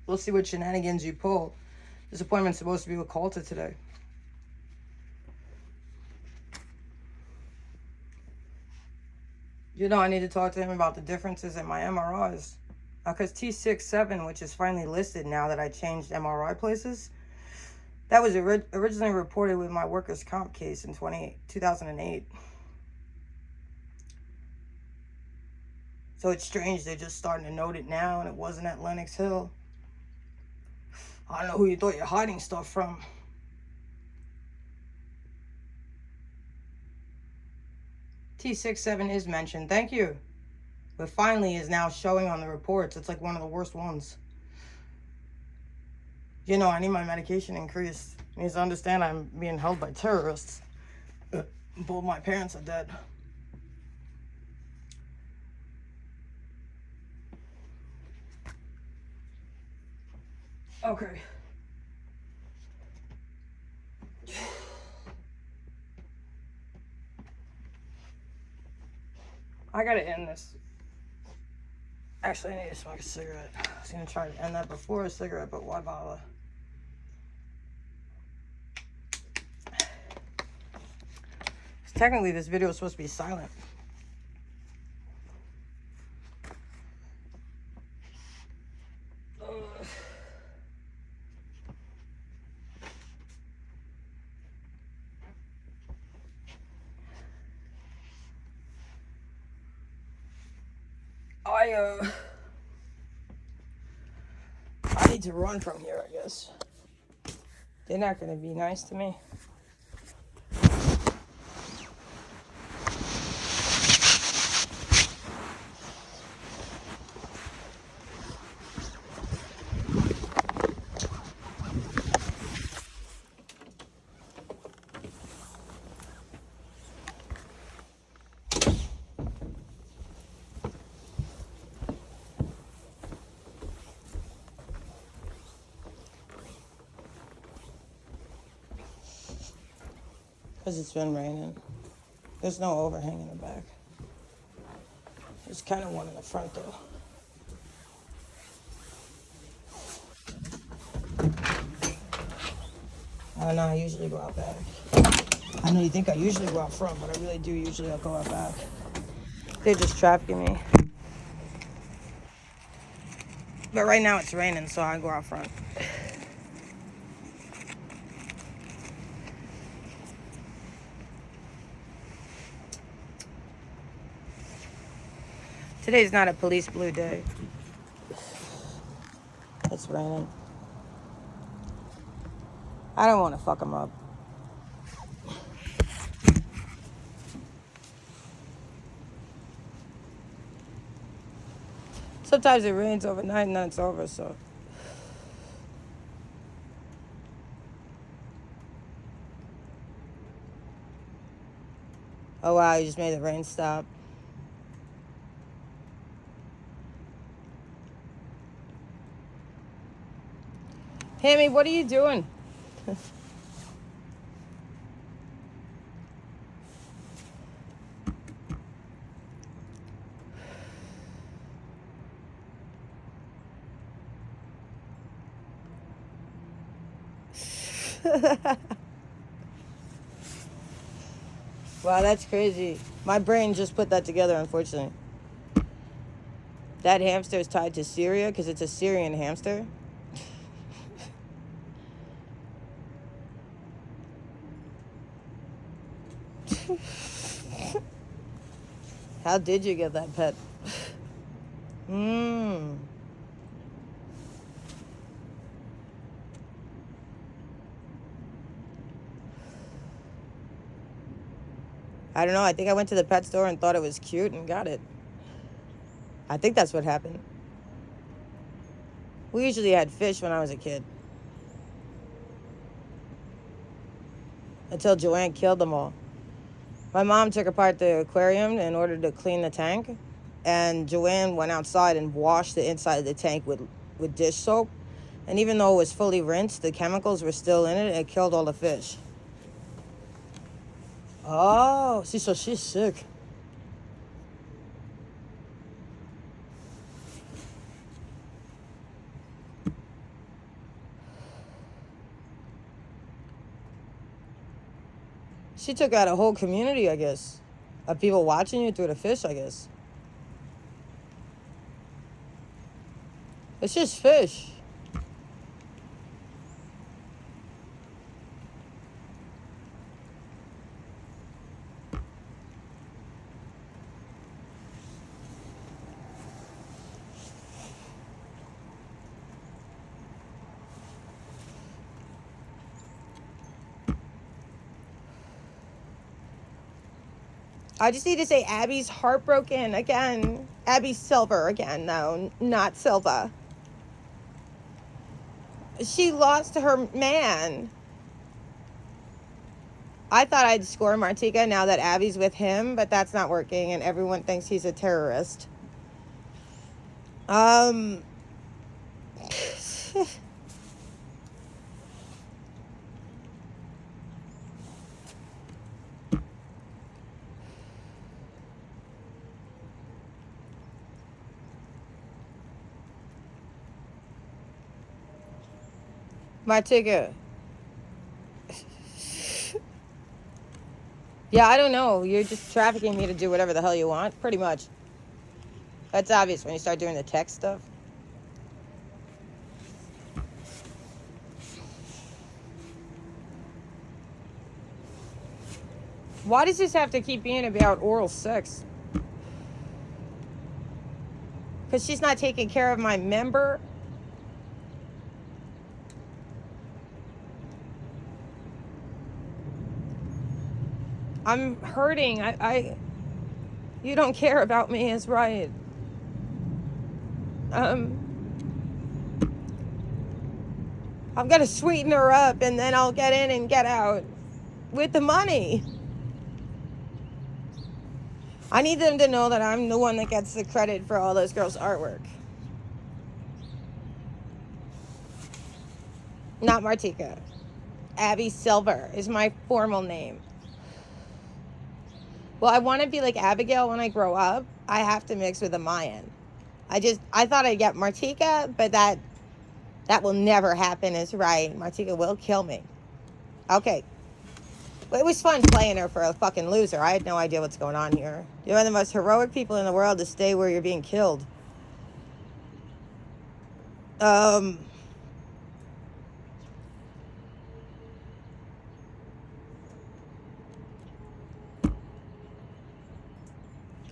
We'll see what shenanigans you pull. This appointment's supposed to be with Coulter today. You know, I need to talk to him about the differences in my MRIs. Because T67, which is finally listed now that I changed MRI places, that was originally reported with my workers' comp case in 2008. So it's strange they're just starting to note it now, and it wasn't at Lenox Hill. I don't know who you thought you're hiding stuff from. T67 is mentioned, thank you. But finally is now showing on the reports. It's like one of the worst ones. You know, I need my medication increased. You need to understand I'm being held by terrorists. Both my parents are dead. Okay. I gotta end this. Actually, I need to smoke a cigarette. I was gonna try to end that before a cigarette, but why bother? Technically, this video is supposed to be silent. I need to run from here, I guess. They're not gonna be nice to me. Because it's been raining. There's no overhang in the back. There's kind of one in the front, though. I don't know, I usually go out back. I know you think I usually go out front, but I really do usually go out back. They're just trafficking me. But right now it's raining, so I go out front. Today's not a police blue day. It's raining. I don't want to fuck them up. Sometimes it rains overnight and then it's over, so. Oh wow, you just made the rain stop. Hammy, what are you doing? Wow, that's crazy. My brain just put that together, unfortunately. That hamster is tied to Syria because it's a Syrian hamster. How did you get that pet? I don't know. I think I went to the pet store and thought it was cute and got it. I think that's what happened. We usually had fish when I was a kid. Until Joanne killed them all. My mom took apart the aquarium in order to clean the tank. And Joanne went outside and washed the inside of the tank with dish soap. And even though it was fully rinsed, the chemicals were still in it and it killed all the fish. Oh, see, so she's sick. She took out a whole community, I guess, of people watching you through the fish, I guess. It's just fish. I just need to say Abby's heartbroken again. Abby Silver again, no, not Silva. She lost to her man. I thought I'd score Martika now that Abby's with him, but that's not working and everyone thinks he's a terrorist. Martika. Yeah, I don't know. You're just trafficking me to do whatever the hell you want, pretty much. That's obvious when you start doing the text stuff. Why does this have to keep being about oral sex? Because she's not taking care of my member? I'm hurting. You don't care about me is right. I'm gonna sweeten her up and then I'll get in and get out with the money. I need them to know that I'm the one that gets the credit for all those girls' artwork. Not Martika. Abby Silver is my formal name. Well, I want to be like Abigail when I grow up. I have to mix with a Mayan. I thought I'd get Martika, but that will never happen is right. Martika will kill me. Okay. But it was fun playing her for a fucking loser. I had no idea what's going on here. You're one of the most heroic people in the world to stay where you're being killed.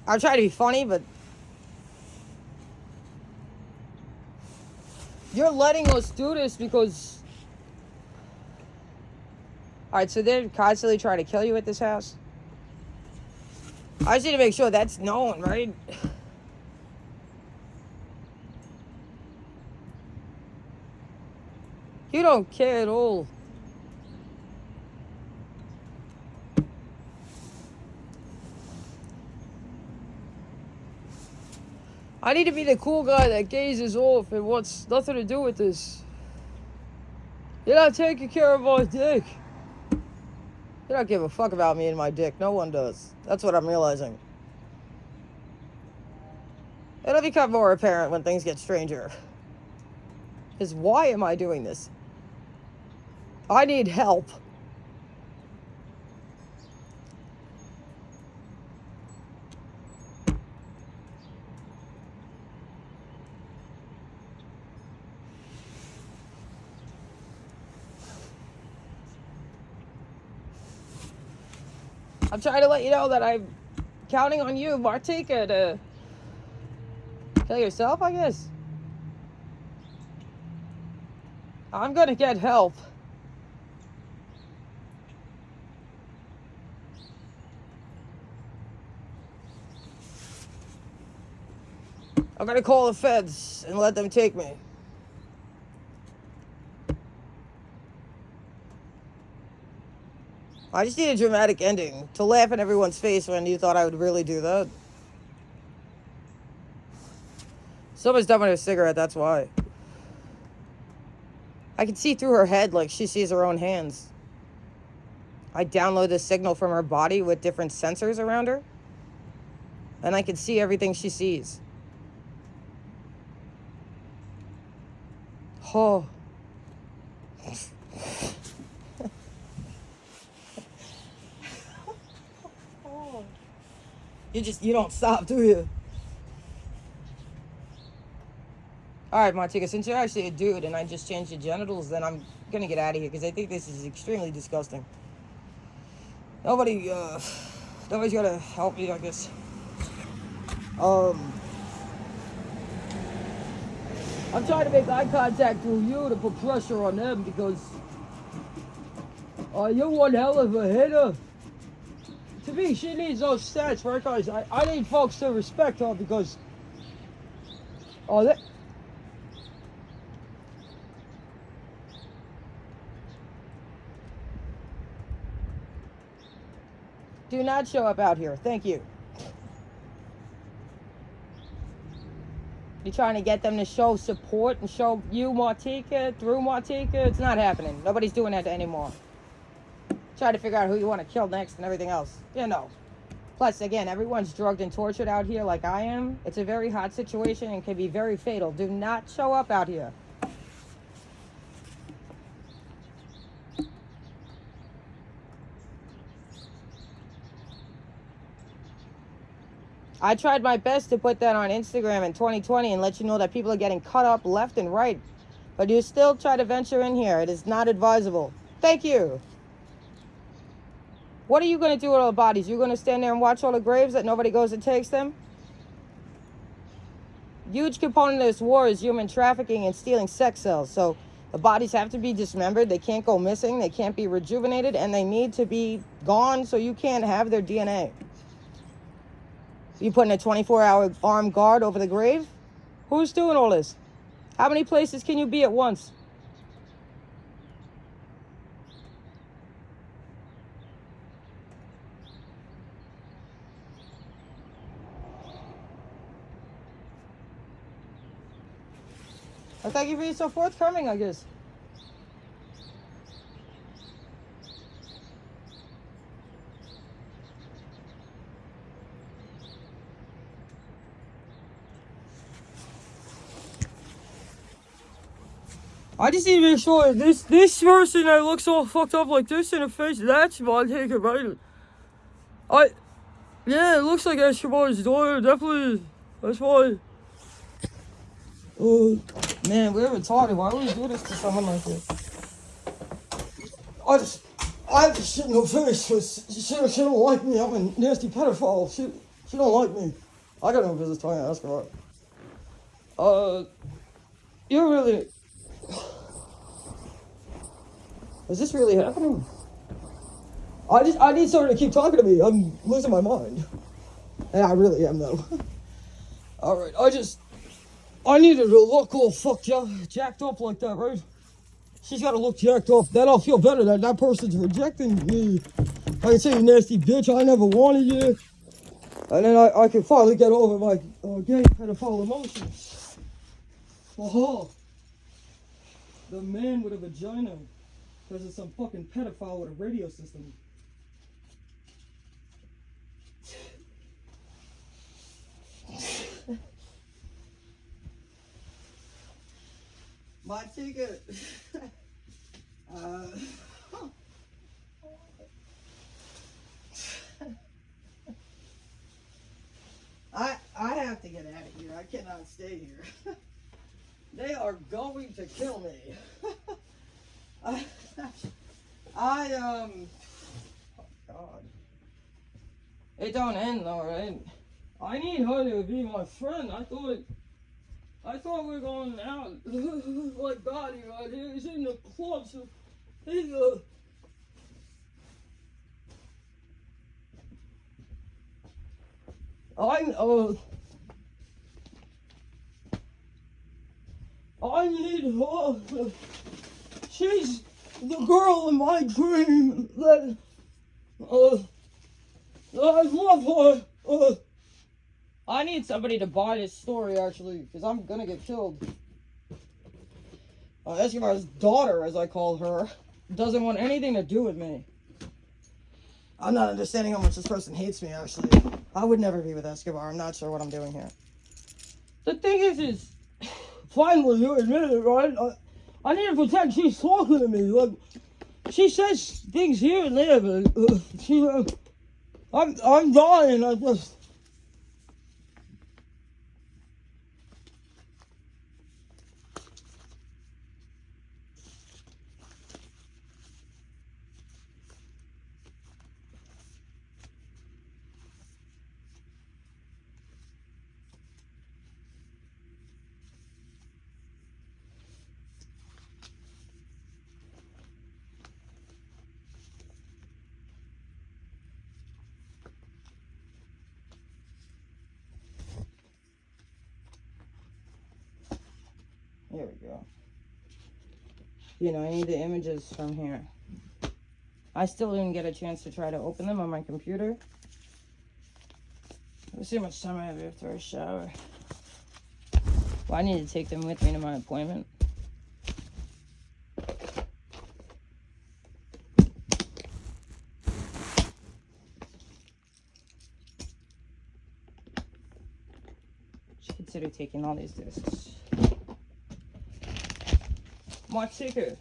I'll try to be funny, but you're letting us do this because... Alright, so they're constantly trying to kill you at this house? I just need to make sure that's known, right? You don't care at all. I need to be the cool guy that gazes off and wants nothing to do with this. You're not taking care of my dick. You don't give a fuck about me and my dick. No one does. That's what I'm realizing. It'll become more apparent when things get stranger. Is why am I doing this? I need help. I'm trying to let you know that I'm counting on you, Martika, to kill yourself, I guess. I'm gonna get help. I'm gonna call the feds and let them take me. I just need a dramatic ending to laugh in everyone's face when you thought I would really do that. Someone's done with her cigarette, that's why. I can see through her head like she sees her own hands. I download the signal from her body with different sensors around her, and I can see everything she sees. Oh. You don't stop, do you? Alright, Martika, since you're actually a dude and I just changed your genitals, then I'm gonna get out of here because I think this is extremely disgusting. Nobody's gonna help me, I guess. I'm trying to make eye contact through you to put pressure on them because you're one hell of a hitter. To me, she needs those stats, right, guys? I need folks to respect her because that. Do not show up out here. Thank you. You're trying to get them to show support and show you Martika through Martika. It's not happening. Nobody's doing that anymore. Try to figure out who you want to kill next and everything else. You know. Plus, again, everyone's drugged and tortured out here like I am. It's a very hot situation and can be very fatal. Do not show up out here. I tried my best to put that on Instagram in 2020 and let you know that people are getting cut up left and right. But you still try to venture in here. It is not advisable. Thank you. What are you going to do with all the bodies? You're going to stand there and watch all the graves that nobody goes and takes them? Huge component of this war is human trafficking and stealing sex cells. So the bodies have to be dismembered. They can't go missing. They can't be rejuvenated. And they need to be gone so you can't have their DNA. You putting a 24-hour armed guard over the grave? Who's doing all this? How many places can you be at once? Well, thank you for being so forthcoming, I guess. I just need to make sure this person that looks all fucked up like this in the face, that's Montana, right? Yeah, it looks like Escobar's daughter, definitely. That's why. Man, we're retarded. Why would we do this to someone like this? I have to shit in her face because she don't like me. I'm a nasty pedophile. She don't like me. I got no business talking to Escobar. You really... Is this really happening? I need someone to keep talking to me. I'm losing my mind. And I really am, though. Alright, I needed to look all fucked jacked up like that, right? She's gotta look jacked up. Then I'll feel better that that person's rejecting me. I can say, you nasty bitch, I never wanted you. And then I can finally get over my gay pedophile emotions. The man with a vagina. Because it's some fucking pedophile with a radio system. My ticket. I have to get out of here. I cannot stay here. They are going to kill me. Oh God. It don't end though, right? I need her to be my friend. I thought we were going out like Gotti right here. He's in the club, so he's I need her. She's the girl in my dream that I love her. I need somebody to buy this story, actually, because I'm gonna get killed. Escobar's daughter, as I call her, doesn't want anything to do with me. I'm not understanding how much this person hates me, actually. I would never be with Escobar. I'm not sure what I'm doing here. The thing is finally you admit it, right? I need to pretend she's talking to me. Like, she says things here and there, but I'm dying. I just. Here we go. You know, I need the images from here. I still didn't get a chance to try to open them on my computer. Let's see how much time I have after I shower. Well, I need to take them with me to my appointment. Should consider taking all these discs. My ticker.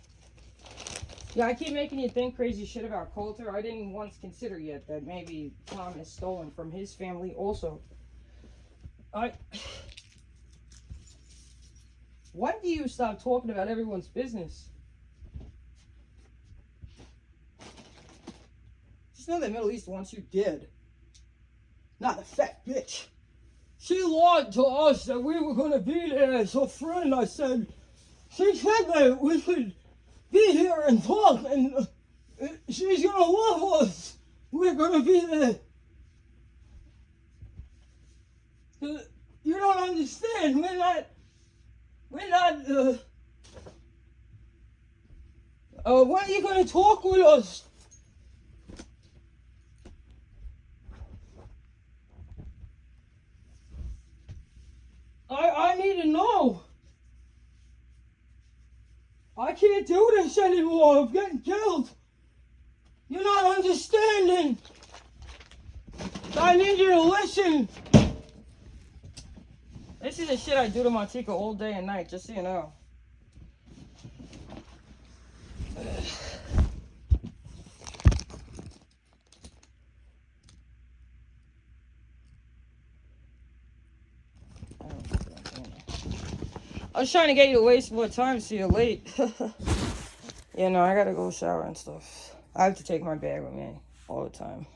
Yeah, I keep making you think crazy shit about Coulter. I didn't once consider yet that maybe Tom is stolen from his family also. When do you stop talking about everyone's business? Just know that Middle East wants you dead. Not a fat bitch. She lied to us that we were going to be there as her friend, I said. She said that we could be here and talk, and she's going to love us. We're going to be there. You don't understand. We're not, when are you going to talk with us? I need to know. I can't do this anymore. I'm getting killed. You're not understanding. I need you to listen. This is the shit I do to Montika all day and night, just so you know. I was trying to get you to waste more time so you're late. You know, I gotta go shower and stuff. I have to take my bag with me all the time.